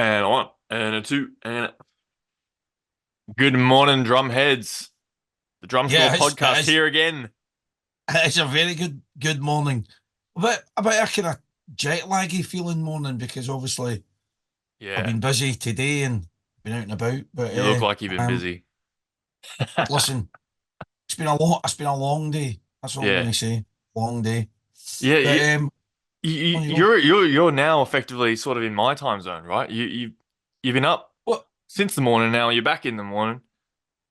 And a one, and a two, and good morning, drum heads. The Drum Store Yeah, it's, podcast it's here again. it's a very good morning. About a kind of jet laggy feeling morning because obviously I've Yeah, been busy today and been out and about. But you look like you've been busy. listen, it's been a long day. That's all I'm Yeah, gonna say. Long day. yeah. But on you go. You're now effectively sort of in my time zone, right? You've been up What? since the morning. Now you're back in the morning.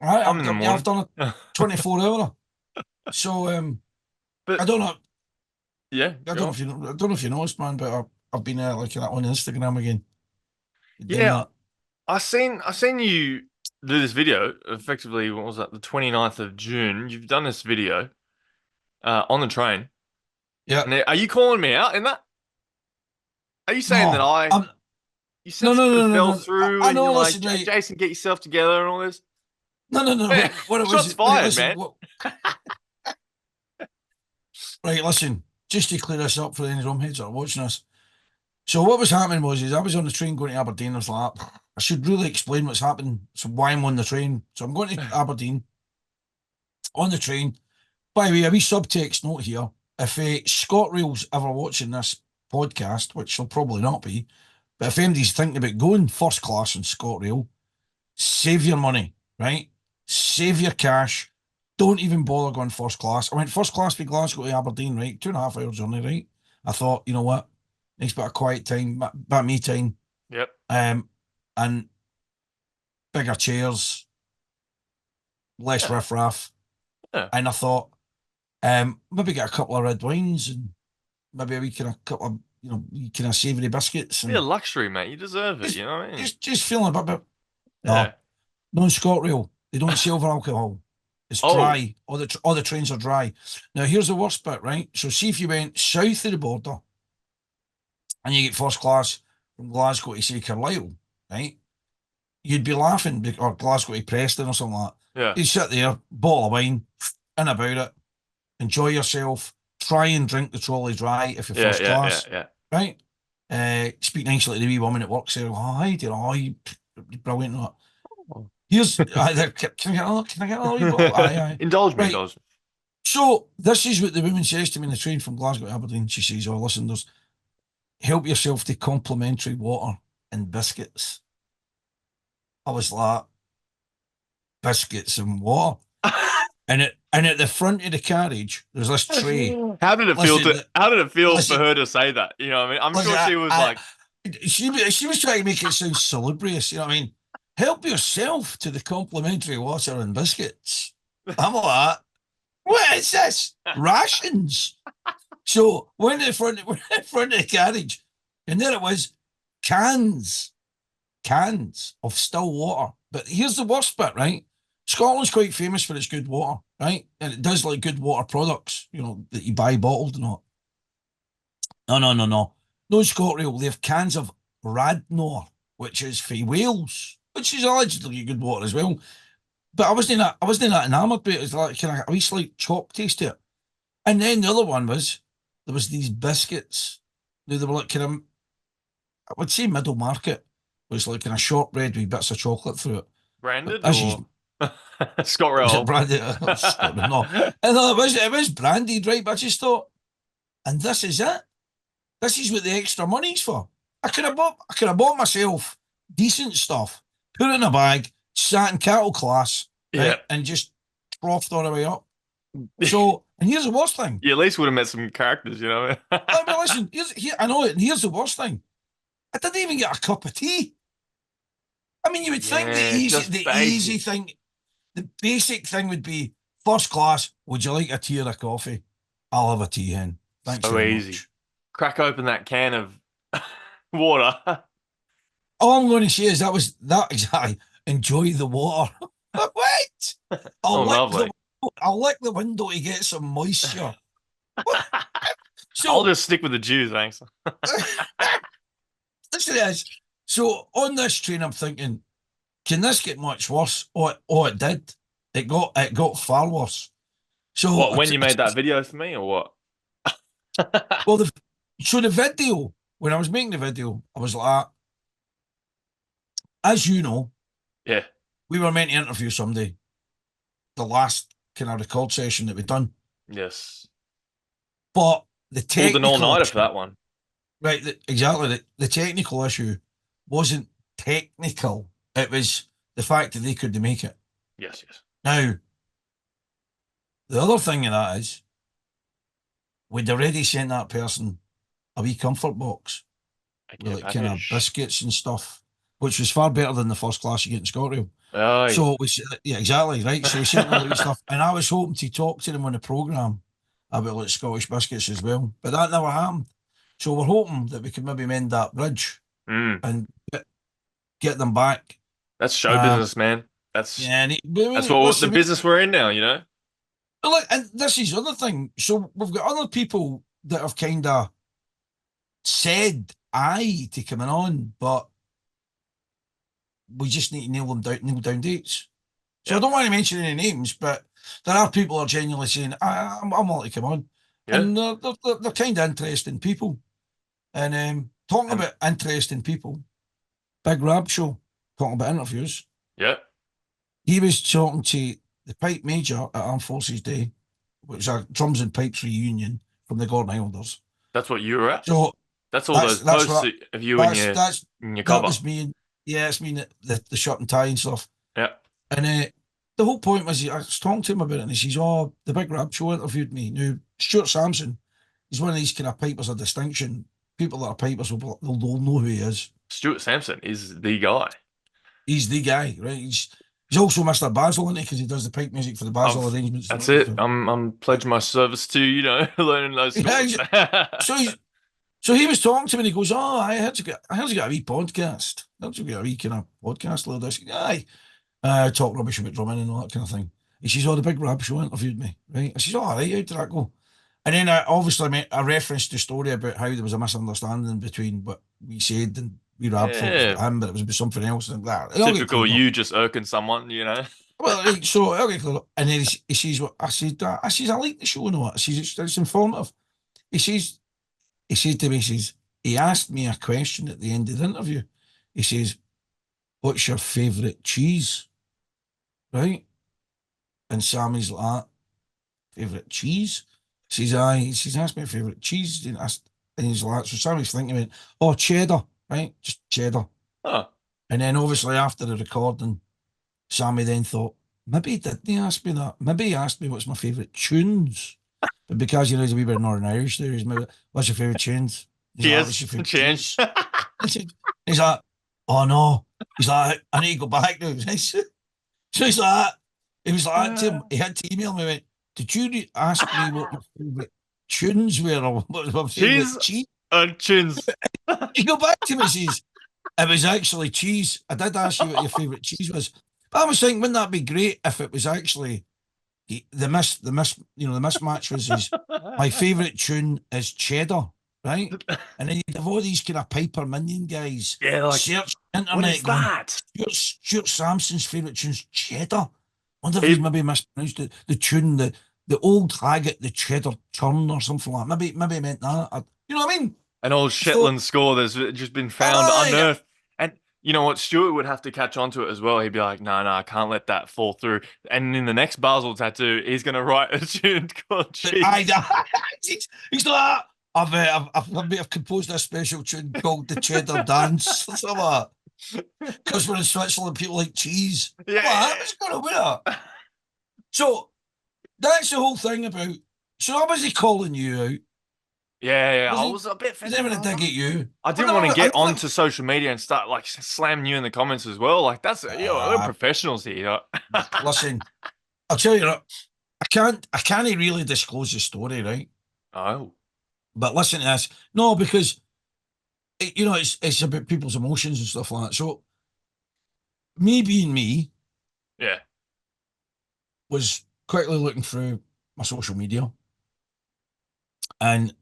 Right, I'm in the I've morning. done a 24 hour. So I But don't know. yeah, go on. I don't know if you noticed, man. But I've been like on Instagram again, doing Yeah, that. I seen you do this video. Effectively, what was that? The 29th of June. You've done this video on the train. Yeah. And are you calling me out in that? Are you saying that No, you said no, no, something no, no, fell no. through I and you're know. like, Listen, right. Jason, get yourself together and all this? No, no, no. Man, What it shots was? Right, fired, listen. man. What? Right, listen. Just to clear this up for any drumheads that are watching us. So what was happening was I was on the train going to Aberdeen. I was like, I should really explain what's happening. So why I'm on the train. So I'm going to Aberdeen on the train. By the way, a wee subtext note here. If ScotRail's ever watching this podcast, which they'll probably not be, but if anybody's thinking about going first class in ScotRail, save your money, right? Save your cash. Don't even bother going first class. I went first class from Glasgow to Aberdeen, right? 2.5 hour journey, right? I thought, you know what? Nice bit of quiet time, bit of me time, Yep. um, and bigger chairs, less Yeah. riffraff. Yeah. And I thought, maybe get a couple of red wines and maybe a wee kind of couple of, wee kind of savoury biscuits Be a and luxury, mate. You deserve it. just You know what I mean? just feeling a bit. Yeah. No, no ScotRail. They don't sell for alcohol. It's Oh, dry. All the trains are dry. Now here's the worst bit, right? So see if you went south of the border and you get first class from Glasgow to say Carlisle, right? You'd be laughing or Glasgow to Preston or something like that. yeah. You sit there, bottle of wine, in about it, enjoy yourself, try and drink the trolley dry if you're Yeah. first Yeah. Yeah. class, Yeah. right? Speak nicely to the wee woman at work, say, "Oh, hi, dear, oh, you brilliant." And that. Oh. Here's, can I get another wee bottle? Aye, aye. Indulge me, Right. indulge me. So this is what the woman says to me in the train from Glasgow to Aberdeen. She says, "Oh, listen, there's help yourself to complimentary water and biscuits." I was like, biscuits and water. And at the front of the carriage, there's this tray. How did it feel Listen, how did it feel for listen, her to say that? You know what I mean? I'm listen. sure she was like, She was trying to make it sound salubrious. You know what I mean? Help yourself to the complimentary water and biscuits. I'm like, what is this? Rations. So went in front of the carriage, and there it was, cans, cans of still water. But here's the worst bit, right? Scotland's quite famous for its good water, right? And it does like good water products, that you buy bottled and all. No, no, no, no. No ScotRail. They have cans of Radnor, which is for Wales, which is allegedly good water as well. But I wasn't that enamoured by it. It was like kind of a wee slight chop taste to it. And then the other one was there was these biscuits. They were like kind of, I would say middle market. It was like kind of shortbread with bits of chocolate through it. But branded as you or Scott was it Roll? branded? Scotland, no. And no, it was branded, right? But I just thought, and this is it. This is what the extra money's for. I could have bought myself decent stuff, put it in a bag, sat in cattle class, Yeah. right, and just frothed all the way up. So, and here's the worst thing. You at least would have met some characters, you know? I mean, listen, I know it, and here's the worst thing. I didn't even get a cup of tea. I mean, you would think Yeah, just the easy basic. thing, the basic thing would be first class. Would you like a tea or a coffee? I'll have a tea, hen. Thanks So very easy. much. Crack open that can of water. All I'm going to say is that exactly. Enjoy the water. But wait, Oh, I'll lick the lovely. I'll lick the window to get some moisture. What? I'll So just stick with the Jews, thanks. listen to this. So on this train, I'm thinking, can this get much worse? It did. It got far worse. So What, when you made that video for me or what? well, the video when I was making the video, I was like, as you know, Yeah. we were meant to interview somebody the last kind of record session that we'd done, Yes. but the Pulled an technical all-nighter for issue, that one. right? Exactly. The technical issue wasn't technical. It was the fact that they couldn't make it. Yes, yes. Now, the other thing of that is we'd already sent that person a wee comfort box A with care like kind of package. biscuits and stuff, which was far better than the first class you get in ScotRail. Aye. So we, yeah, exactly, right. So we sent all the wee stuff, and I was hoping to talk to them on the programme about like Scottish biscuits as well, but that never happened. So we're hoping that we could maybe mend that bridge Mm. and get them back. That's show Um, business, man. That's yeah, and but I that's mean, what the listen, business we're in now, you know? look, and this is the other thing. So we've got other people that have kind of said aye to coming on, but we just need to nail down dates. So I Yeah. don't want to mention any names, but there are people who are genuinely saying, I'm willing to come on. Yeah. And they're kind of interesting people. And talking And about interesting people, Big Rab Show, talking about interviews, yeah. he was talking to the Pipe Major at Armed Forces Day, which is a drums and pipes reunion from the Gordon Highlanders. That's what you were at? So That's all those that's posts what of you that's in your that cover. was me and yeah, it's me and the shirt and tie and stuff. Yeah. And the whole point was, I was talking to him about it, and he says, "Oh, the Big Rab Show interviewed me." Now, Stuart Sampson, he's one of these kind of pipers of distinction. People that are pipers they'll know who he is. Stuart Sampson is the guy. He's the guy, right? He's also Mr. Basil, isn't he? Because he does the pipe music for the Basil I've arrangements. that's it. I'm pledging my service to, learning those Yeah, scores. so so he was talking to me, and he goes, "Oh, I heard you got a wee podcast. I heard you got a wee kind of podcast, little this. Aye, talk rubbish about drumming and all that kind of thing." He says, "Oh, the Big Rab Show interviewed me, right?" I says, "Oh, all right, how did that go?" And then I obviously made a reference to the story about how there was a misunderstanding between what we said and we Rab thought it was Yeah. about him, but it was about something else and that. It all get Typical cleared up. you just irking someone. Well, right, so it'll get cleared up. And then he says, "What?" I says, "I like the show and all that." I says, it's informative." He says, he said to me, he says, he asked me a question at the end of the interview. He says, "What's your favourite cheese?" Right? And Sammy's like, "Favourite cheese?" He says, "Aye." He says, "Ask me your favourite cheese." And he's like, so Sammy's thinking about, "Oh, cheddar, right? Just cheddar." Oh, And then obviously after the recording, Sammy then thought, maybe he didn't ask me that. Maybe he asked me what's my favourite tunes. But because he knows a wee bit of Northern Irish there, he's maybe, what's your favourite tunes? He's like, what's cheers. your favourite Cheers. cheese? He's like, oh no. He's like, I need to go back now. So he's like, he was like, to him, he had to email me, went, did you ask me what my favourite tunes were or what was my favourite Cheese cheese? and chins. He go back to me and says, it was actually cheese. I did ask you what your favourite cheese was. But I was thinking, wouldn't that be great if it was actually the mismatch was his my favourite tune is Cheddar, right? And then you'd have all these kind of Piper Minion guys Yeah, like, search the what internet is going, that? Stuart Sampson's favourite tune's Cheddar. Wonder if he's He, maybe mispronounced the tune, the old Haggett, the Cheddar Churn or something like that. Maybe he meant that. You know what I mean? an old So Shetland score that's just been found, aye, unearthed. And you know what? Stuart would have to catch on to it as well. He'd be like, no, no, I can't let that fall through. And in the next Basel tattoo, he's going to write a tune called I Cheese. he's like I've composed a special tune called the Cheddar Dance or something like that. Because we're in Switzerland, people like cheese. Yeah, What? What's going on with that? So that's the whole thing about. So I was he calling you out? yeah. Was I he? was a bit He's fed up. having I a was dig like, at you. I But didn't want to no, get onto social media and start like slamming you in the comments as well. Like that's we're uh, professionals here. listen, I'll tell you what. I can't really disclose the story, right? Oh, But listen to this. No, because it's about people's emotions and stuff like that. So me being me yeah. was quickly looking through my social media, and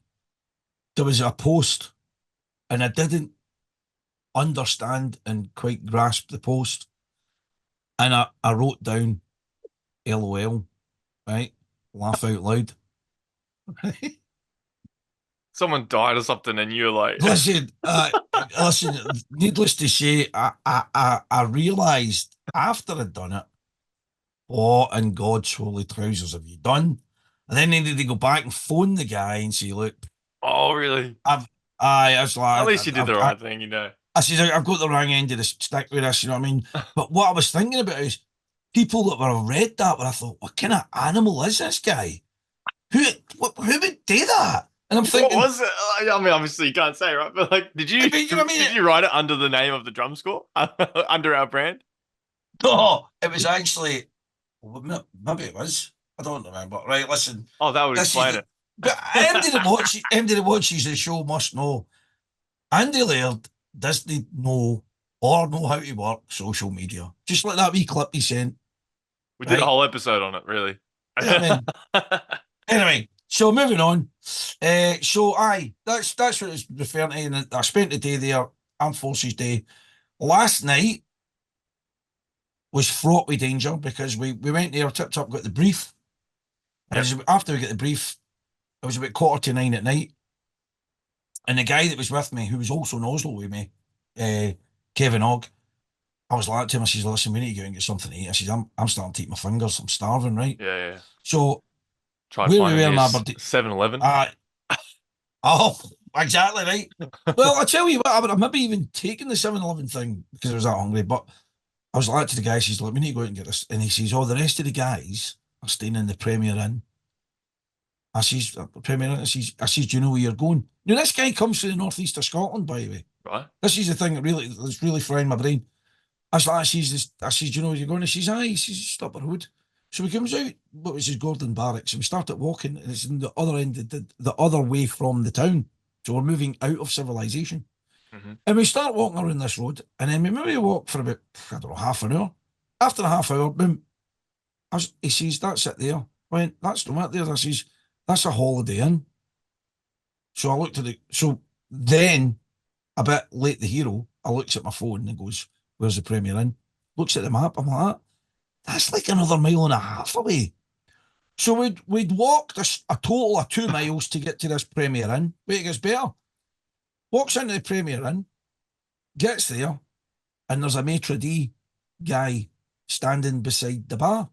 there was a post, and I didn't understand and quite grasp the post. And I wrote down LOL, right? Laugh out loud. Someone died or something, and you're like, Listen, listen, needless to say, I realised after I'd done it, what in God's holy trousers have you done? And then they needed to go back and phone the guy and say, look, Oh, really? I've, I was At like, least you did the right thing, you know. I said, I've got the wrong end of the stick with this, you know what I mean? But what I was thinking about is people that were read that, where I thought, what kind of animal is this guy? Who would do that? And I'm What thinking, was it? I mean, obviously you can't say, right? But like, did I you mean, you know what I mean? did you write it under the name of the drum score under our brand? No, it was actually, well, maybe it was. I don't remember. Right, listen, Oh, that would this is explain the, it. but MD that watches the show must know. Andy Laird doesn't know or know how to work social media. Just like that wee clip he sent, We did a right? whole episode on it, really. You know what I mean? Anyway, so moving on. So aye, that's what it's referring to. And I spent the day there, Armed Forces Day. Last night was fraught with danger because we went there, tipped up, got the brief. And Yep. after we got the brief, it was about 8:45 at night. And the guy that was with me, who was also in Oslo with me, Kevin Ogg, I was like to him, I says, listen, we need to go and get something to eat. I says, I'm starting to eat my fingers. I'm starving, right? Yeah, yeah. So Try where we finding were in your Aberdeen, 7-Eleven. uh, oh, exactly right. Well, I tell you what, I would have maybe even taken the 7-Eleven thing because I was that hungry. But I was like to the guy, he says, look, we need to go out and get this. And he says, oh, the rest of the guys are staying in the Premier Inn. I says, Premier Inn, I says, do you know where you're going? Now, this guy comes from the northeast of Scotland, by the way. Right? This is the thing that's really frying my brain. I says, do you know where you're going? He says, aye. He says, just up the road. So we comes out, what was his Gordon Barracks, and we started walking, and it's in the other end, the other way from the town. So we're moving out of civilization. Hmm. And we start walking around this road, and then we maybe walk for about, I don't know, half an hour. After a half hour, boom, he says, that's it there. I went, that's not it there. I says, that's a Holiday Inn. So I looked at so then, a bit late the hero, I looks at my phone and goes, where's the Premier Inn? Looks at the map, I'm like, that's like another mile and a half away. So we'd walked a total of 2 miles to get to this Premier Inn. Wait, it gets better. Walks into the Premier Inn, gets there, and there's a maitre d' guy standing beside the bar,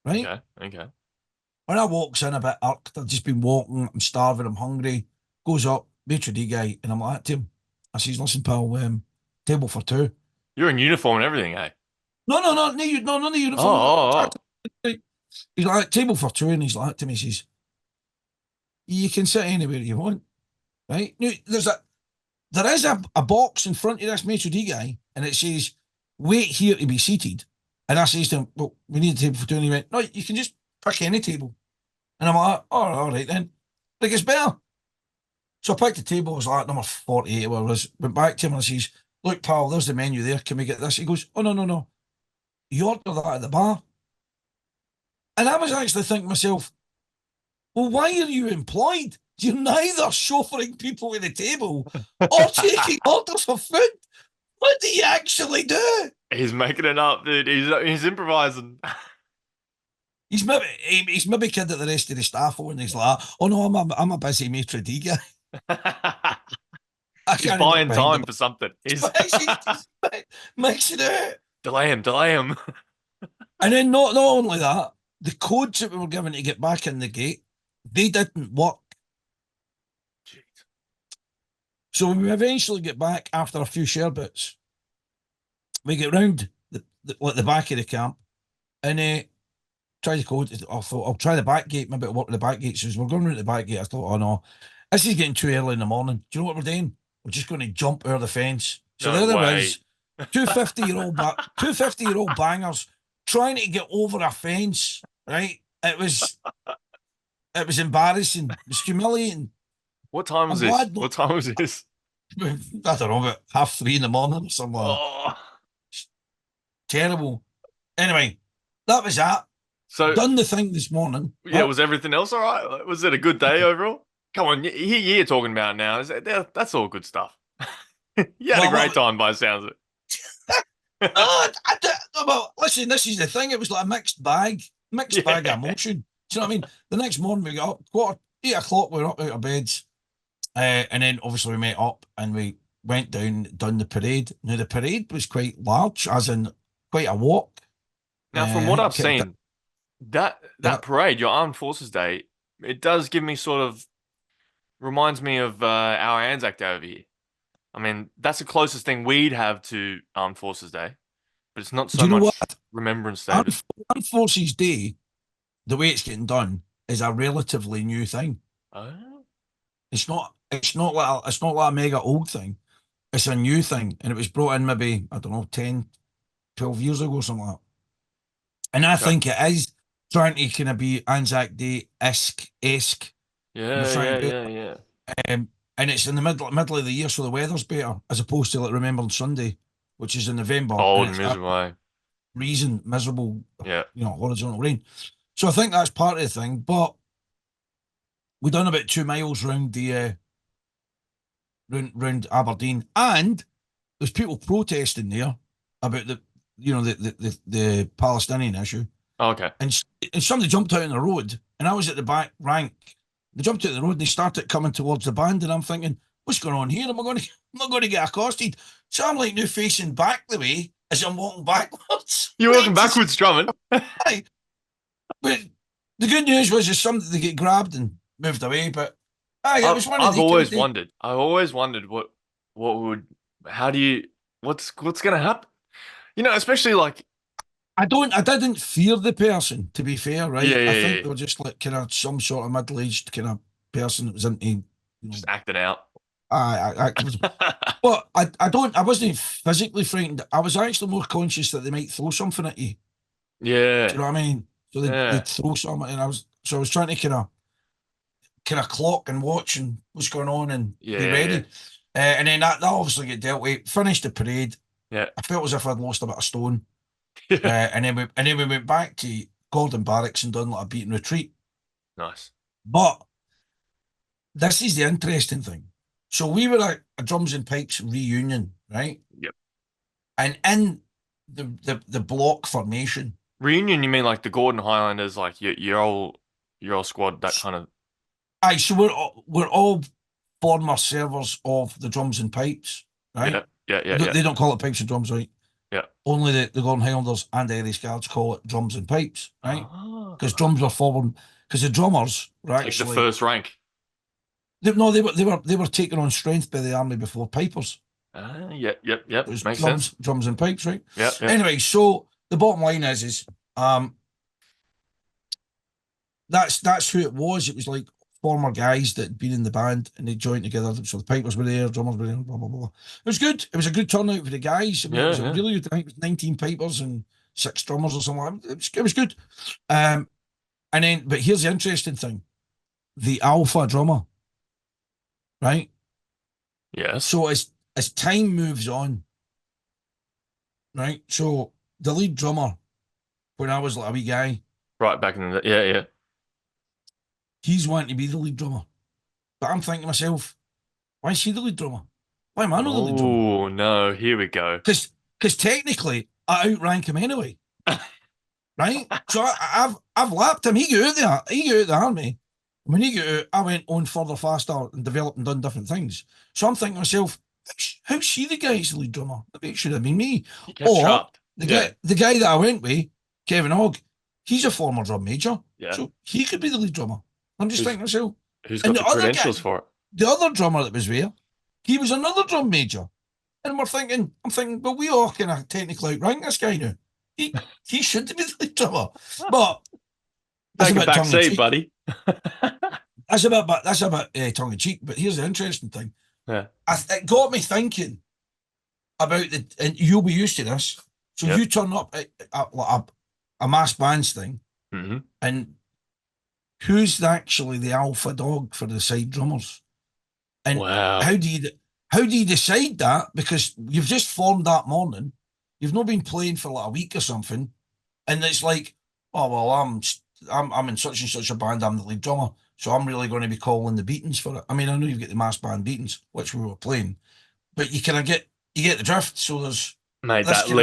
right? Okay. Okay. When I walks in a bit irked, I've just been walking, I'm starving, I'm hungry, goes up, maitre d' guy, and I'm like to him, I says, listen, pal, table for two. You're in uniform and everything, eh? No, none of the Oh, uniform. oh, oh. He's like, table for two, and he's like to me, he says, you can sit anywhere you want, right? Now, there is a box in front of this maitre d' guy, and it says, wait here to be seated. And I says to him, well, we need a table for two. And he went, no, you can just pick any table. And I'm like, oh, all right then. Like, it's better. So I picked the table, it was like number 48, where I was, went back to him and I says, look, pal, there's the menu there. Can we get this? He goes, oh, no, no, no. You order that at the bar. And I was actually thinking to myself, well, why are you employed? You're neither chauffeuring people to the table or taking orders for food. What do you actually do? He's making it up, dude. He's improvising. He's maybe kidded the rest of the staff on. He's like, oh no, I'm a busy maitre d' guy. I He's can't get buying behind him. time for something. He's He's mixing it. delay him, delay him. And then not only that, the codes that we were given to get back in the gate, they didn't work. Jeez. So when we eventually get back after a few sherbets, we get round the back of the camp and try the code. I thought I'll try the back gate. Maybe it'll work with the back gate. So as we're going round the back gate, I thought, oh no, this is getting too early in the morning. Do you know what we're doing? We're just going to jump over the fence. So No there way. is 250-year-old bangers trying to get over a fence. Right? It was embarrassing. It was humiliating. What time was I'm this? glad What time was this? I don't know, about 3:30 in the morning or something like that. Oh. Terrible. Anyway, that was that. So, Done the thing this morning. yeah, was everything else all right? Like, was it a good day overall? Come on, you're talking about now. That's all good stuff. You had a Well, great time by the sounds of it. well, listen, this is the thing. It was like a mixed bag of Yeah. emotion. Do you know what I mean? The next morning we got up, 8 o'clock, we were up out of beds. And then obviously we met up and we went down, done the parade. Now the parade was quite large, as in quite a walk. Now, from I what think I've seen, yeah, that parade, your Armed Forces Day, it does give me sort of reminds me of our Anzac Day over here. I mean, that's the closest thing we'd have to Armed Forces Day, but it's not do so you know much what? Remembrance Day. But Armed Forces Day, the way it's getting done, is a relatively new thing. oh, It's not like a mega old thing. It's a new thing, and it was brought in maybe I don't know 10, 12 years ago, something like that. And I okay, think it is trying to kind of be Anzac Day esque. They're yeah, trying yeah, to do yeah, yeah. it, and it's in the middle of the year, so the weather's better as opposed to like Remembrance Sunday, which is in November, and Cold and it's miserable. Eh? freezing, miserable, Yeah, horizontal rain. So I think that's part of the thing. But we done about 2 miles round the round Aberdeen, and there's people protesting there about the Palestinian issue, okay. and somebody jumped out on the road, and I was at the back rank. They jumped out on the road and they started coming towards the band, and I'm thinking, what's going on here? Am I going to get accosted? So I'm like now facing back the way as I'm walking backwards, You're walking waiting to backwards, drumming. see. But the good news was just something they get grabbed and moved away. But aye, it was one of I've the kind of always days. wondered. I've always wondered what would how do you what's gonna happen? You know, especially like I didn't fear the person, to be fair, yeah, right? yeah, I yeah, think yeah. they were just like kind of some sort of middle-aged kind of person that was into, Just acting out. activism. But I wasn't physically frightened. I was actually more conscious that they might throw something at you. Do Yeah, you know what I mean? So they'd yeah, throw something, and I was trying to kind of clock and watch and what's going on and yeah, be yeah, ready. And then that obviously get dealt with. Finished the parade. yeah, I felt as if I'd lost a bit of stone. yeah. And then we went back to Gordon Barracks and done like a beat and retreat. Nice. But this is the interesting thing. So we were at a drums and pipes reunion, right? Yep. And in the block formation, Reunion, you mean like the Gordon Highlanders, like your old squad, that kind of aye, so we're all former servers of the drums and pipes, right? yeah, yeah, yeah, yeah, They don't call it pipes and drums, right? yeah. Only the Gordon Highlanders and the Irish Guards call it drums and pipes, right? Because Ah, drums were formed because the drummers were like the actually first rank. no, they were taken on strength by the army before pipers. Yep, yep, yep. It was Makes sense. drums and pipes, right? Yep, yep. Anyway, so the bottom line is that's who it was. It was like former guys that had been in the band and they joined together. So the pipers were there, drummers were there, blah blah blah. It was good. It was a good turnout for the guys. I mean, it Yeah, was a yeah, really good. I think it was 19 pipers and 6 drummers or something. It was good. And then, but here's the interesting thing: the alpha drummer, right? yes. So as time moves on, right? So the lead drummer, when I was like a wee guy, Right back in the yeah, yeah. he's wanting to be the lead drummer. But I'm thinking to myself, why is he the lead drummer? Why am I not the lead drummer? Oh no, here we go. Because technically I outrank him anyway, right? So I've lapped him. He got out the army. When he got out, I went on further faster and developed and done different things. So I'm thinking to myself, how's she the guy who's the lead drummer? Maybe it should have been me. He catch Or up. Yeah, the guy that I went with, Kevin Hogg, he's a former drum major. yeah. So he could be the lead drummer. I'm just Who's thinking to myself. who's And got the credentials for it? the other drummer that was there, he was another drum major. And I'm thinking, but we all kind of technically outrank this guy now. He should be the lead drummer. But that's a Take a bit back tongue in seat, cheek. buddy. That's a bit tongue in cheek. But here's the interesting thing. Yeah. It got me thinking about and you'll be used to this. So Yep. you turn up at a mass bands thing, Hmm. and who's actually the alpha dog for the side drummers? And Wow. how do you how do you decide that? Because you've just formed that morning, you've not been playing for like a week or something, and it's like, oh well, I'm in such and such a band, I'm the lead drummer, so I'm really going to be calling the beatings for it. I mean, I know you've got the mass band beatings, which we were playing, but you kind of you get the drift. So there's Mate, this kind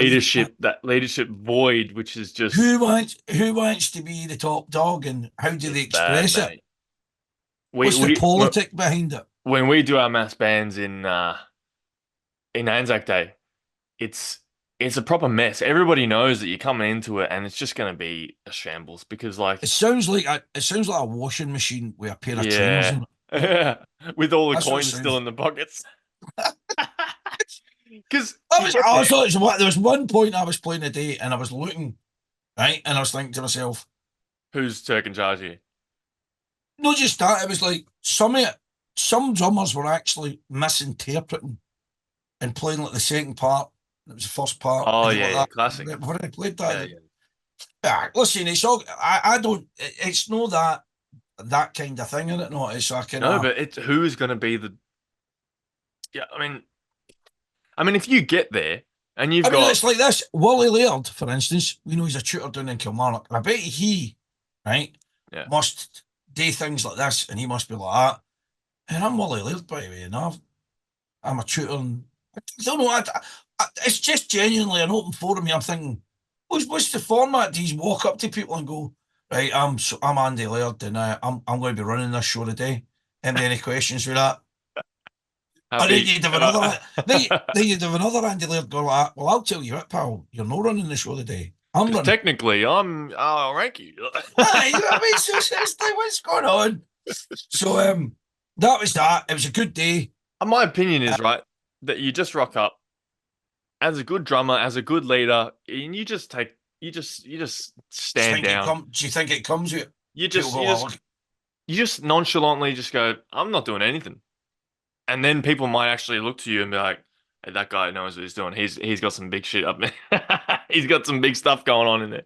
of that leadership void, which is just who wants to be the top dog, and how do they it's bad, express it? mate. We What's the we politic behind it? when we do our mass bands in in Anzac Day, it's it's a proper mess. Everybody knows that you're coming into it, and it's just going to be a shambles because, like, It sounds like a washing machine with a pair of trainers yeah, in it. Yeah, with all the that's what it coins still sounds. in the pockets. Because I you was, get I was, there, there was one point I was playing a day and I was looking, right, and I was thinking to myself, who's Turk in charge here? not just that, it was like some drummers were actually misinterpreting and playing like the second part. It was the first part, Oh and they were yeah, like yeah, that. classic. When I played that, Yeah, yeah. listen, it's all. I don't. It's no that kind of thing in it. No, it's like kind No, of. but it's who is going to be the? Yeah, I mean, if you get there and you've I mean, got, it's like this. Wally Laird, for instance, we know he's a tutor down in Kilmarnock. I bet he, right, yeah, must do things like this, and he must be like that. And I'm Wally Laird, by the way, and I'm a tutor. And I don't know. It's just genuinely an open forum here. I'm thinking, what's the format? Do you walk up to people and go, right, I'm Andy Laird, and I'm going to be running this show today. And any questions with that? And then happy. you'd have another, then you'd have another Andy Laird go like, well, I'll tell you what, pal, you're not running the show today. I'm Because running. technically, I'll rank you. Aye, you know what I mean? So it's like, what's going on? So that was that. It was a good day. My opinion Uh, is right that you just rock up as a good drummer, as a good leader, and you just stand down. do you think it comes with You people just go, you oh, just look, you just nonchalantly just go, I'm not doing anything. And then people might actually look to you and be like, hey, that guy knows what he's doing. He's got some big shit up there. He's got some big stuff going on in there.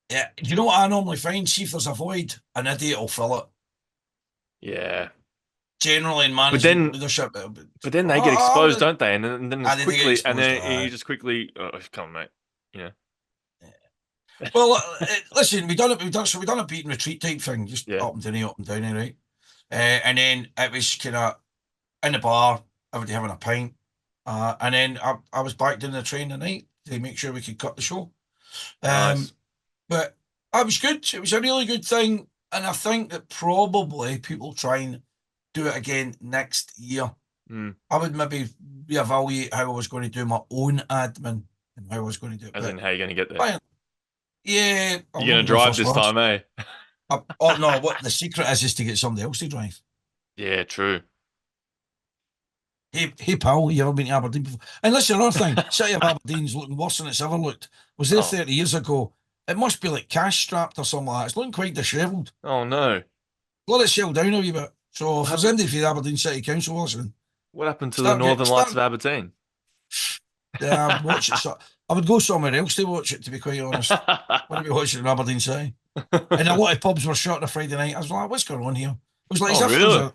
yeah, you know what I normally find? See if there's a void, an idiot will fill it. Yeah. Generally in But management then leadership, but then they get exposed, oh, don't they? And then it's I didn't get quickly and exposed to then that. you just quickly come on, mate. You know. Well, listen, we done a beat and retreat type thing, just Yeah. up and down, right? And then it was kind of in the bar, everybody having a pint. And then I was back down the train the night to make sure we could cut the show. Um, Nice. but it was good. It was a really good thing. And I think that probably people try and do it again next year. Mm. I would maybe reevaluate how I was going to do my own admin and how I was going to do it. As in But how you gonna get there. fine. Yeah, I'll You're gonna maybe go drive first this class. time, eh? Oh no, what the secret is to get somebody else to drive. Yeah, true. Hey pal, you ever been to Aberdeen before? And listen, another thing, City of Aberdeen's looking worse than it's ever looked. Was there Oh. 30 years ago. It must be like cash strapped or something like that. It's looking quite dishevelled. Oh no. Let it settle down a wee bit. So What if there's happened anybody for the Aberdeen City Council listening, what happened to the Northern Lights of start Aberdeen? watch it. So, I would go somewhere else to watch it, to be quite honest. Wouldn't be watching it in Aberdeen City. And a lot of pubs were shut on a Friday night. I was like, what's going on here? It was like as Oh if really? there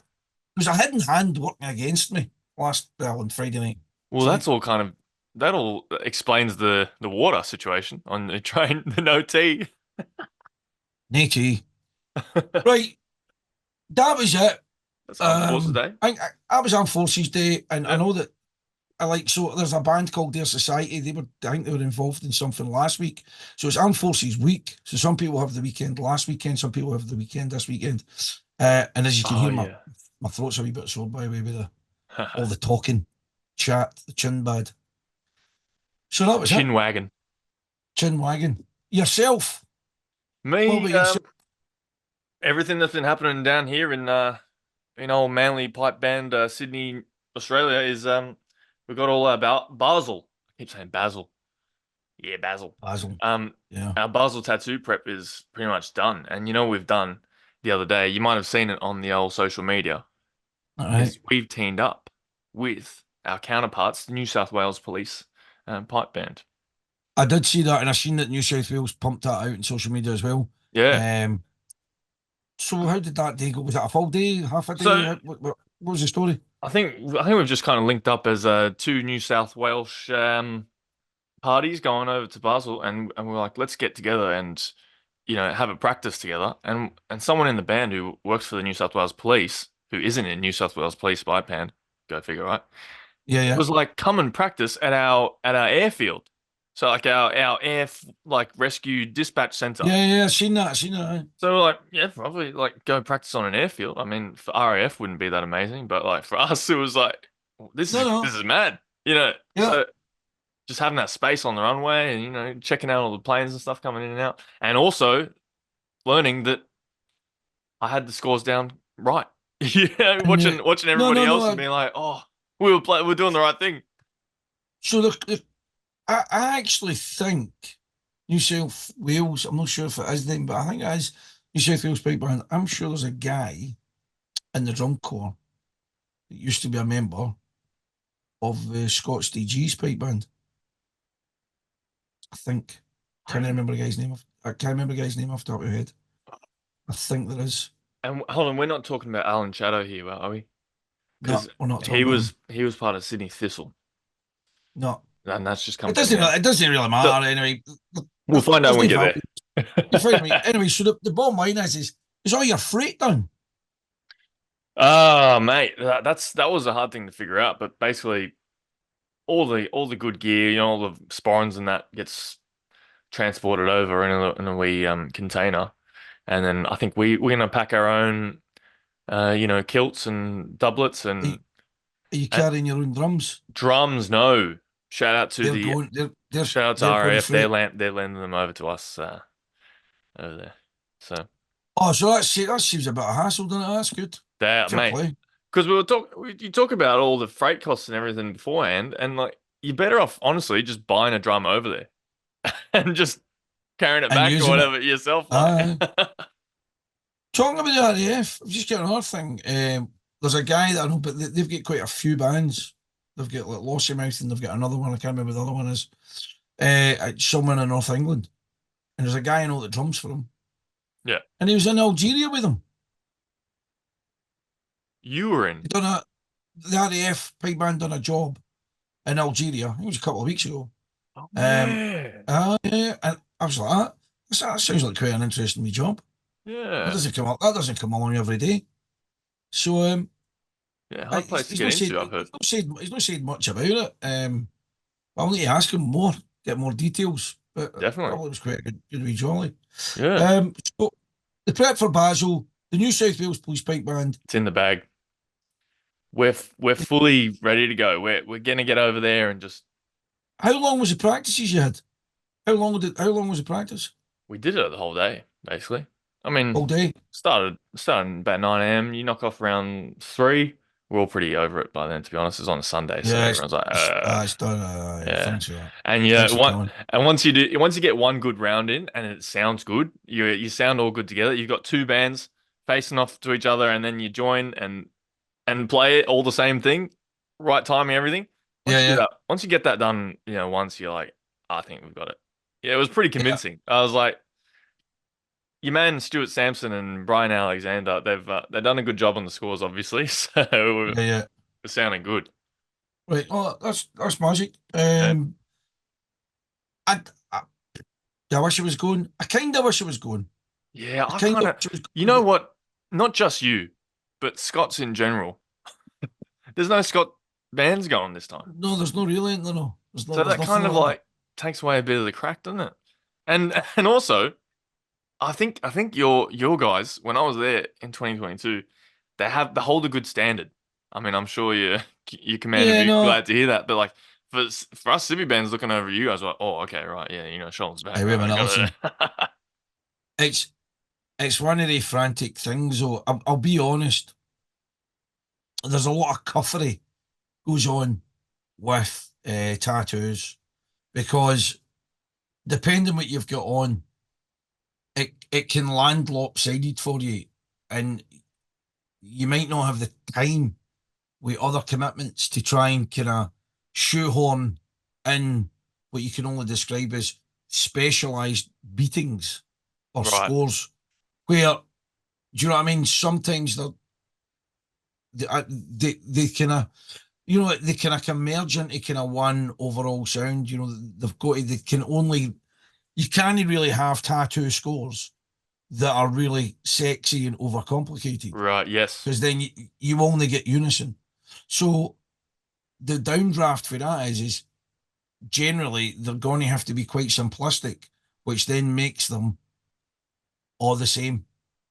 was a hidden hand working against me on Friday night. Well, It's like, that's all kind of that all explains the water situation on the train, the no tea. Nikki. Right, that was it. That's Armed Forces Day. I was on Forces Day, and I Yep. know that I like so. There's a band called Their Society. I think they were involved in something last week. So it's Armed Forces Week. So some people have the weekend last weekend, some people have the weekend this weekend. And as you can Oh hear, yeah. my throat's a wee bit sore by the way with all the talking, chat, the chin bad. So that was it. Chin wagon. Chin wagon. Yourself. What Me, about yourself? everything that's been happening down here in old Manly pipe band, Sydney, Australia is we got all about Basel. I keep saying Basil. Yeah, Basil. Basil. Um, Yeah. our Basel tattoo prep is pretty much done, and you know what we've done the other day. You might have seen it on the old social media. All right. Is we've teamed up with our counterparts, the New South Wales Police pipe band. I did see that, and I seen that New South Wales pumped that out in social media as well. Yeah. Um, so how did that day go? Was it a full day, half a day? So What was the story? I think we've just kind of linked up as two New South Wales parties going over to Basel, and we're like, let's get together and have a practice together. And someone in the band who works for the New South Wales Police, who isn't in New South Wales Police by band, go figure, right? Yeah, yeah, Was like, come and practice at our airfield. So like our like rescue dispatch center. yeah. I seen that. I seen that. So we're like, yeah, probably like go practice on an airfield. I mean, for RAF wouldn't be that amazing, but like for us, it was like, this No, is no. this is mad. You know, Yeah. so just having that space on the runway and checking out all the planes and stuff coming in and out, and also learning that I had the scores down right. And Watching no, everybody no, no. else and being like, oh, we're doing the right thing. So I actually think New South Wales, I'm not sure if it is them, but I think it is New South Wales Pipe Band. I'm sure there's a guy in the drum corps that used to be a member of the Scots DG's Pipe Band. I think. Can't Really? remember the guy's name. I can't remember the guy's name off the top of my head. I think there is. And hold on, we're not talking about Alan Shadow here, are we? No, Because we're not talking about him. he was part of Sydney Thistle, No. and that's just come It to an doesn't end. really, it doesn't really So matter anyway. we'll find out There's when we no get value. You there. find me. Anyway, so the bottom line is all your freight done? Ah, mate, that was a hard thing to figure out, but basically all the good gear, all the sporrans and that gets transported over in a wee container, and then I think we're gonna pack our own kilts and doublets Are you and carrying your own drums? drums. No, shout out to They're the going. shout out to They're going to RAF. freight. They're landing them over to us over there. So Oh, so that seems a bit of hassle, doesn't it? That's good. that Fair mate, play. because you talk about all the freight costs and everything beforehand, and like you're better off honestly just buying a drum over there and just carrying it And back or using it. whatever yourself, like. Aye. Talking about the RAF, I've just got another thing. There's a guy that I know, but they've got quite a few bands. They've got like Lossymouth and they've got another one. I can't remember what the other one is. It's somewhere in North England. And there's a guy I know that drums for him. Yeah, And he was in Algeria with them. you were in. He done the RAF pipe band done a job in Algeria. I think it was a couple of weeks ago. Oh Um, man, yeah, and I was like, that sounds like quite an interesting wee job. yeah, That doesn't come along every day. So yeah, hard place to he's get not said into, I've heard. he's not said much about it. I'll need to ask him more, get more details. But Definitely, probably was quite a good wee jolly. yeah, So the prep for Basel, the New South Wales Police Pipe Band. it's in the bag. We're fully ready to go. We're gonna get over there and just How long was the practices you had? How long was the practice? we did it the whole day, basically. I mean, All day. started about 9 a.m. You knock off around 3. We're all pretty over it by then, to be honest. It's on a Sunday, so Yeah, everyone's like, it's done. yeah. Thanks for that. And yeah, Thanks for coming. once you get one good round in and it sounds good, you sound all good together. You've got two bands facing off to each other, and then you join and play it all the same thing, right timing, everything. Yeah, yeah, Once you get that done, once you're like, I think we've got it. Yeah, it was pretty yeah, convincing. I was like, your man Stuart Sampson and Brian Alexander, they've done a good job on the scores, obviously. So yeah, yeah. it's sounding good. Right. Oh, that's magic. Yeah, I, I wish I was going. I kind of wish I was going. yeah. I I kind kind of of, wish I was you going, know but what? Not just you, but Scots in general. There's no Scott bands going this time, no, there's no really, no. so There's that nothing kind of like that. like takes away a bit of the crack, doesn't it? And also, I think your guys when I was there in 2022, they hold a good standard. I mean, I'm sure your command would Yeah, be no. glad to hear that. But like for us civvy bands looking over you guys, like, oh, okay, right, yeah, Sean's back, Hey, wait a right? I minute. got Listen, it. it's it's one of the frantic things. Though I'll be honest. There's a lot of cuffery goes on with tattoos because depending what you've got on, it can land lopsided for you, and you might not have the time with other commitments to try and kind of shoehorn in what you can only describe as specialised beatings or Right, scores. Where do you know what I mean? Sometimes they kind of they kind of can merge into kind of one overall sound. They've got they can only you can't really have tattoo scores that are really sexy and overcomplicated right, yes, because then you only get unison. So the downdraft for that is generally they're going to have to be quite simplistic, which then makes them all the same,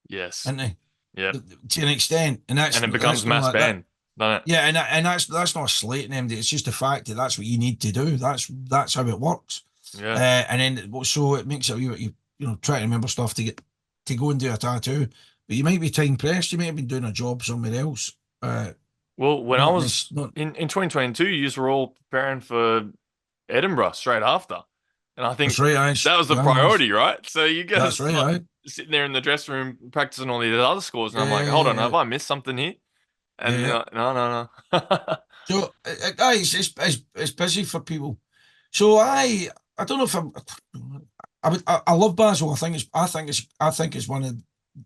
yes, aren't they? yeah, To an extent, and and it becomes that's no mass like that. band. Done it. Yeah, and that's not slating MD. It's just the fact that that's what you need to do. That's how it works. Yeah. And then so it makes it you know try to remember stuff to go and do a tattoo. But you might be time pressed. You might have been doing a job somewhere else. Well, when I Not was this. Not in 2022, you were all preparing for Edinburgh straight after. And I that's think right. that was the Aye, priority, right? So you that's guys right. like Aye. sitting there in the dressing room practicing all these other scores, and I'm like, hold on, have Yeah, I missed something here? yeah, And yeah. no, no, no. So aye, it's busy for people. So I don't know if I love Basel. I think it's one of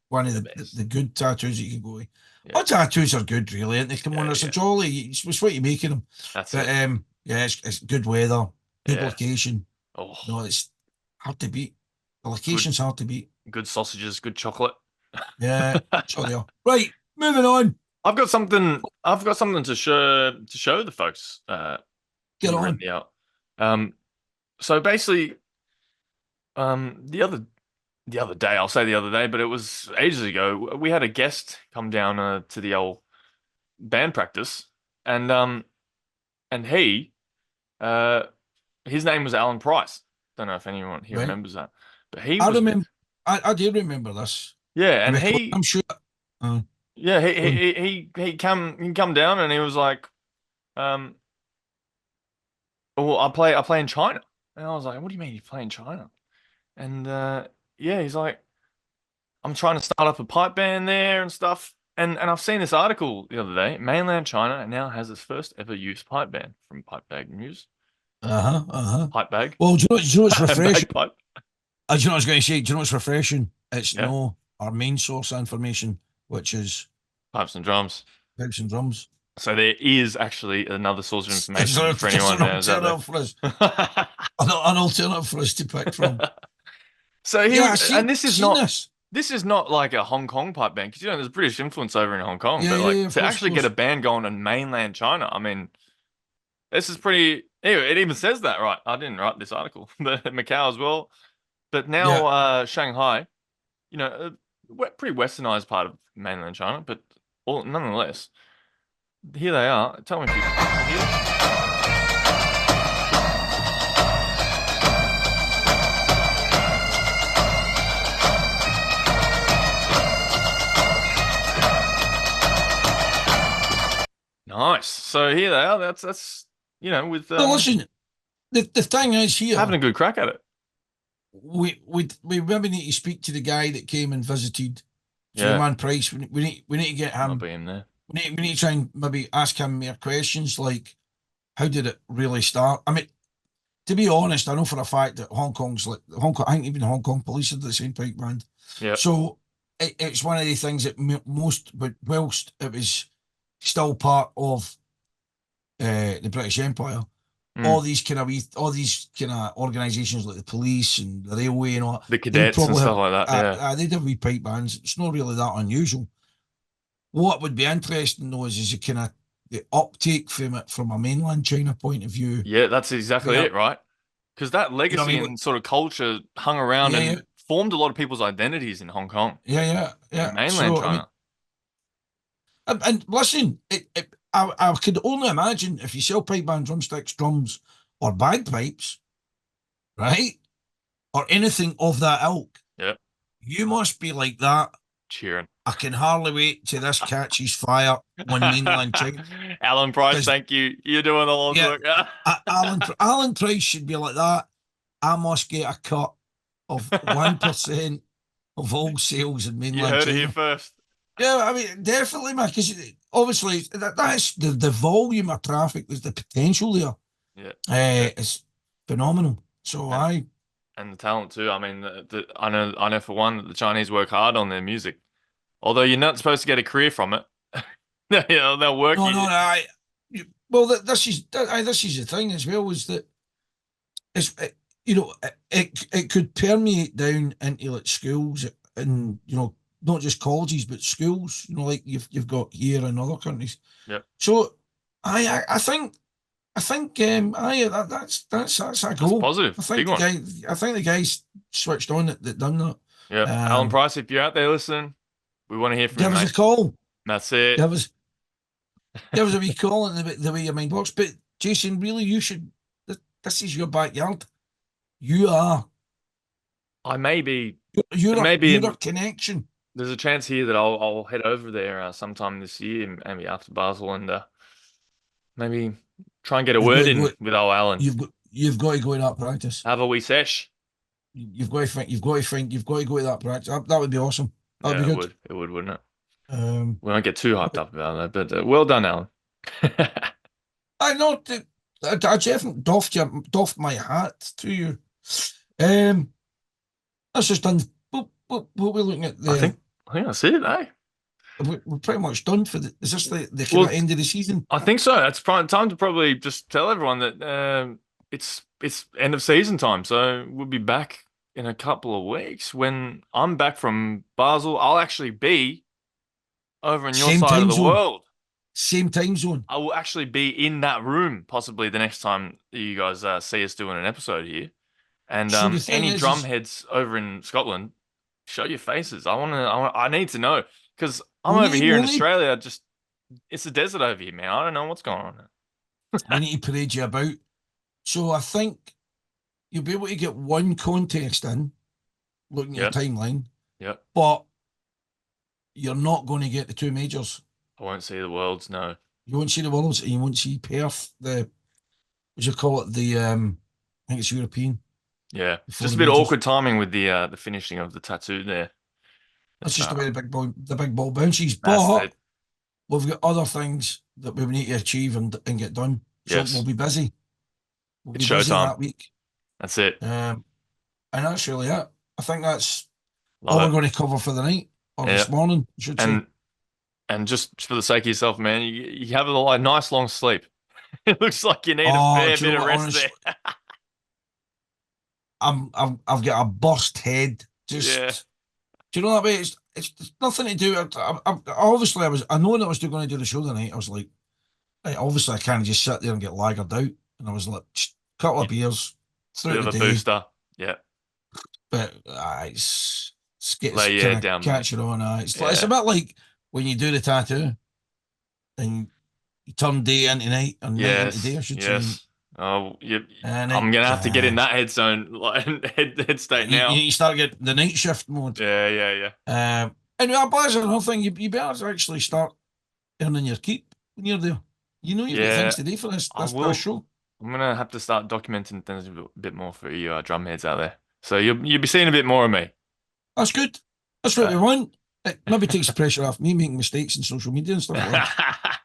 The the best. good tattoos that you can go with. Yeah, All tattoos are good, really, and they come on. yeah, It's a yeah. jolly. It's what you're making them. That's But it. yeah, it's good weather, good Yeah. location. Oh, No, it's hard to beat. The good, location's hard to beat. good sausages, good chocolate. Yeah, sure they are. Right, moving on. I've got something. I've got something to show the folks Get in on. Rendia. Um, so basically, the other day, I'll say the other day, but it was ages ago. We had a guest come down to the old band practice, and and uh his name was Alan Price. Don't know if anyone here Right, remembers that, but he I was remember. I do remember this yeah, and because I'm sure. Uh, yeah go on. he come down and he was like, um, well, I play in China, and I was like, what do you mean you play in China? And yeah, he's like, I'm trying to start up a pipe band there and stuff. And I've seen this article the other day. Mainland China now has its first ever used pipe band from Pipe Bag News. Uh-huh, uh-huh. Pipe bag, Well, do you know what's refreshing? bagpipe. Do you know what I was going to say? Do you know what's refreshing? It's Yeah, no our main source of information, which is pipes and drums. pipes and drums. So there is actually another source of Is there, information for is there anyone an that's out there. alternative for us? An alternative for us to pick from? So Yeah, and seen this. this is not like a Hong Kong pipe band because you know there's British influence over in Hong Kong, Yeah, but yeah, like yeah. Of to course, of actually get a course. band going in mainland China, I mean, this is pretty. Anyway, it even says that, right? I didn't write this article, but Macau as well. But Yeah. now Shanghai, you know, pretty westernized part of mainland China, but nonetheless, here they are. Tell me if you can you hear this? Nice. So here they are. That's with Well, listen. The thing is here, having a good crack at it. we maybe need to speak to the guy that came and visited Yeah, Freeman Price. We need to get might him. be in there. We need to try and maybe ask him more questions like how did it really start? I mean, to be honest, I know for a fact that Hong Kong's like Hong Kong. I think even Hong Kong police are the same pipe band. Yeah. So it's one of the things that most, but whilst it was still part of the British Empire, Mm. all these kind of organisations like the police and the railway and all that, The they would cadets and probably stuff have like that. Yeah. they'd have wee pipe bands. It's not really that unusual. What would be interesting though is the kind of the uptake from it from a mainland China point of view, Yeah, that's exactly where it, right? Because that you know what I legacy mean. and sort of culture hung around Yeah, yeah, and formed a lot of people's identities in Hong Kong yeah. and Yeah. mainland So I mean, China. and listen, I could only imagine if you sell pipe band drumsticks, drums, or bagpipes, right, or anything of that ilk, Yeah, you must be like that. cheering. I can hardly wait till this catches fire on mainland China. Alan Price, Because, thank you. You're doing the Lord's yeah, work. Alan Price should be like that. I must get a cut of 1% of all sales in You mainland heard it here China. first. Yeah, I mean, definitely, man, because obviously that's the volume of traffic, there's the potential there. Yeah, yeah. It's phenomenal. So And I, and the talent too. I mean, I know for one that the Chinese work hard on their music. Although you're not supposed to get a career from it. They'll work no, no, you. well, this is the thing as well, is that it's it could permeate down into like schools and not just colleges but schools, like you've got here in other countries. Yep, So I think that's a that's goal. positive. Big one. I think the guys switched on that done that. Yep. Alan Um, Price, if you're out there listening, we want to hear from you, give us mate. a call. That's it. Give us Give us a wee call and the way your mind works. But Jason, really, you should. This is your backyard. You are. I may be, You're maybe a connection. there's a chance here that I'll head over there sometime this year, maybe after Basel, and maybe try and get a You've got word to go. in with old Alan. You've got to go to that practice. Have a wee sesh. You've got to think. You've got to think. You've got to go to that practice. That would be awesome. That would be Yeah, it good. would. It would, wouldn't it? Um, We won't get too hyped up about that, but well done, Alan. I know. I definitely doffed my hat to you. Um, that's just done. What we're looking at I there. think I think that's it, eh? We're pretty much done for the. Is this the kind of Well, end of the season? I think so. It's time to probably just tell everyone that it's end of season time. So we'll be back in a couple of weeks. When I'm back from Basel, I'll actually be over on your Same side of time the zone. world. Same time zone. I will actually be in that room possibly the next time you guys see us doing an episode here. And So the thing any drum is heads over in Scotland, show your faces. I need to know because I'm we over need here we in need Australia. Just it's a desert over here, man. I don't know what's going on. we need to parade you about. So I think you'll be able to get one contest in, looking at your Yep, timeline, yep. but you're not going to get the two majors. I won't see the worlds. No. You won't see the Worlds and you won't see Perth, the what do you call it? I think it's European Yeah, before just the a bit majors. awkward timing with the finishing of the tattoo there. That's It's just the way the big ball bounces. that's But it. we've got other things that we need to achieve and get done. So we'll Yes, be busy. We'll it's be busy showtime. that week. That's it. Um, and that's really it. I think that's Love all we're it. going to cover for the night or Yeah, this morning, I should say. and just for the sake of yourself, man, you have a nice long sleep. It looks like you need a Oh, fair do you bit know of what? rest there. Honestly, I've got a bust head. Yeah, Just do you know that way? It's nothing to do. Obviously, I know that I was going to do the show tonight. I was like, hey, obviously, I can't just sit there and get lagered out. And I was like, couple of yeah. beers It's a bit throughout of the a day. booster. Yeah, But it's lay your kind head of down, mate. catch it on. It's a Yeah. bit like when you do the tattoo and you turn day into night or night into day, I Yes, should say. yes. Oh, And I'm it, gonna have to get in that head zone, like head state now. you start getting the night shift mode. Yeah, yeah, yeah. And that's another thing. You better actually start earning your keep when you're there. You know you've got Yeah, things to do for I this will. show. I'm gonna have to start documenting things a bit more for you drum heads out there. So you'll be seeing a bit more of me. That's good. That's what we Uh, want. It maybe takes the pressure off me making mistakes in social media and stuff like that.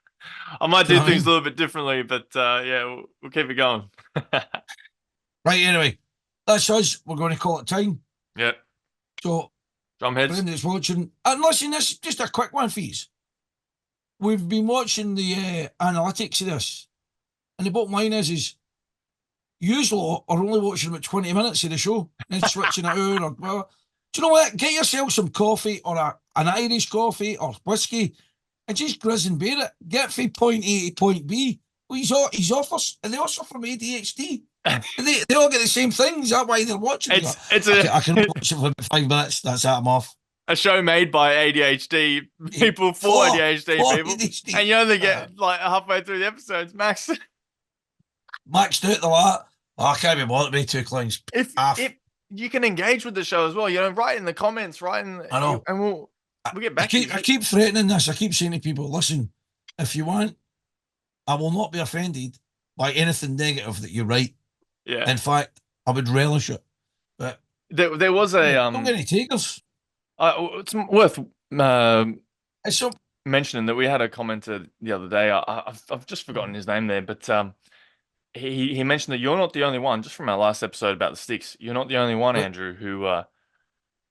I might Do you do know what I things a mean? little bit differently, but yeah, we'll keep it going. Right, anyway, that's us. We're going to call it time. Yep, So, drum for heads. anyone that's watching, and listen, this is just a quick one for you. We've been watching the analytics of this, and the bottom line is usually are only watching about 20 minutes of the show and switching it out or well. Do you know what? Get yourself some coffee or an Irish coffee or whiskey and just grizz and bear it. Get from point A to point B. Well, he's offers, and they also from ADHD. They all get the same things. Is that why they're watching? They go, It's I can watch it for about 5 minutes. That's it. I'm off. a show made by ADHD people for ADHD For people, and ADHD. you only get like halfway through the episodes, max. Maxed out the lot. Oh, I can't be bothered with 2 clients. If you can engage with the show as well, write in the comments, I know. and we'll get I back to you. I keep threatening this. I keep saying to people, listen, if you want, I will not be offended by anything negative that you write. Yeah, In fact, I would relish it. But there was yeah, a don't get any takers. it's worth It's so mentioning that we had a commenter the other day. I've just forgotten his name there, but he mentioned that you're not the only one. Just from our last episode about the sticks, you're not the only one, but Andrew,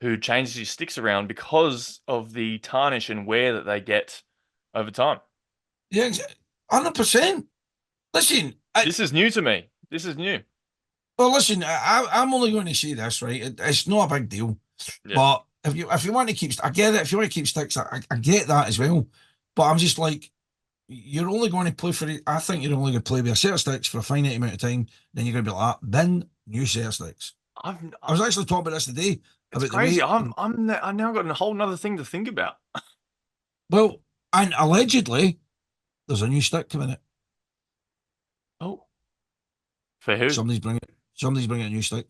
who changes his sticks around because of the tarnish and wear that they get over time. yeah, 100%. Listen, This is new to me. This is new. well, listen, I'm only going to say this, right? It's not a big deal. Yeah. But if you want to keep, I get it. If you want to keep sticks, I get that as well. But I'm just like, you're only going to play for it. I think you're only going to play with a set of sticks for a finite amount of time. Then you're going to be like, bin new set of sticks. I've, I was actually talking about this today it's about the crazy. weight. I've now got a whole nother thing to think about. Well, and allegedly, There's a new stick coming out. Oh, for who? Somebody's bringing a new stick.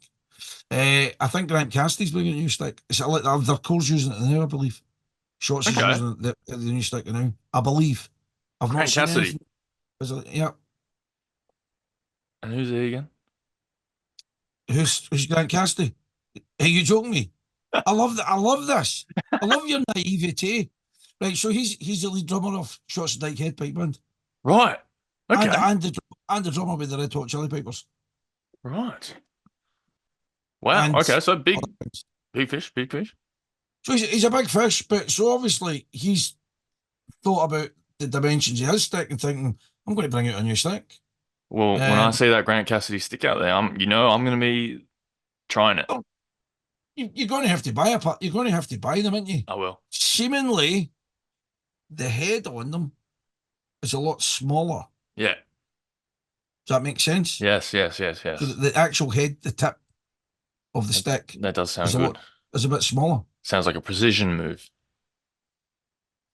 I think Grant Cassidy's bringing a new stick. It's like their core's using it now, I believe. Shots is Okay, using the new stick now, I believe. I've not Grant seen Cassidy. anything. Yeah. And who's he again? Who's Grant Cassidy? Hey, you joking me? I love that. I love this. I love your naivety. Right, so he's the lead drummer of Shots Dyke Head Pipe Band, Right. and Okay. the drummer with the Red Hot Chili Peppers, Right. Wow. and Okay. So other big, things. big fish. Big fish. So he's a big fish, but so obviously he's thought about the dimensions of his stick and thinking, I'm going to bring out a new stick. Well, when I Um, see that Grant Cassidy stick out there, I'm gonna be trying it. oh, you're going to have to buy a part. You're going to have to buy them, aren't you? I will. Seemingly, the head on them is a lot smaller. Yeah. Does that make sense? Yes. Yes. Yes. So Yes. the actual head, the tip of the That, stick that does is sound good. a bit smaller. Sounds like a precision move.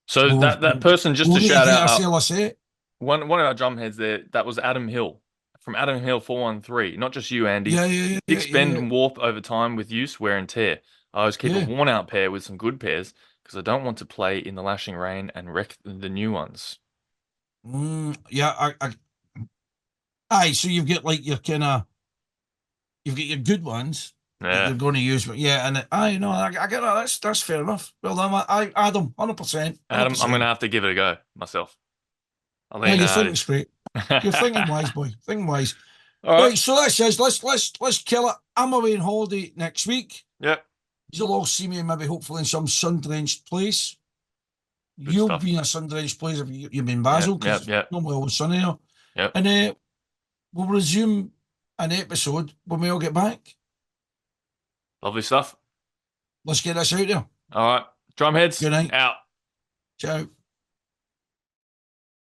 So Well, that person, just we'll to need to shout get out, ourselves a set. one of our drum heads there, that was Adam Hill from Adam Hill 413. Not just you, Andy. Yeah, yeah, yeah, Sticks yeah, bend yeah, and warp over time with use, wear and tear. I always keep a yeah. worn out pair with some good pairs because I don't want to play in the lashing rain and wreck the new ones. Yeah, aye. So you've got like your kind of you've got your good ones that Yeah. you're going to use, but yeah, and I know I get that. That's fair enough. Well done, I Adam, 100%, hundred Adam, I'm gonna percent. have to give it a go myself. I'll let Yeah, you know you're how it thinking is. straight. You're thinking wise, boy. Thinking wise. All right. Right, so that says let's kill it. I'm away on holiday next week. Yep. You'll all see me maybe hopefully in some sun-drenched place. Good You'll stuff. be in a sun-drenched place if you've been in Yep. Basel because Yep. it's Yep. normally always sunny here. Yep. And we'll resume an episode when we all get back. Lovely stuff. Let's get this out there. All right. Drumheads Good night. out. Ciao.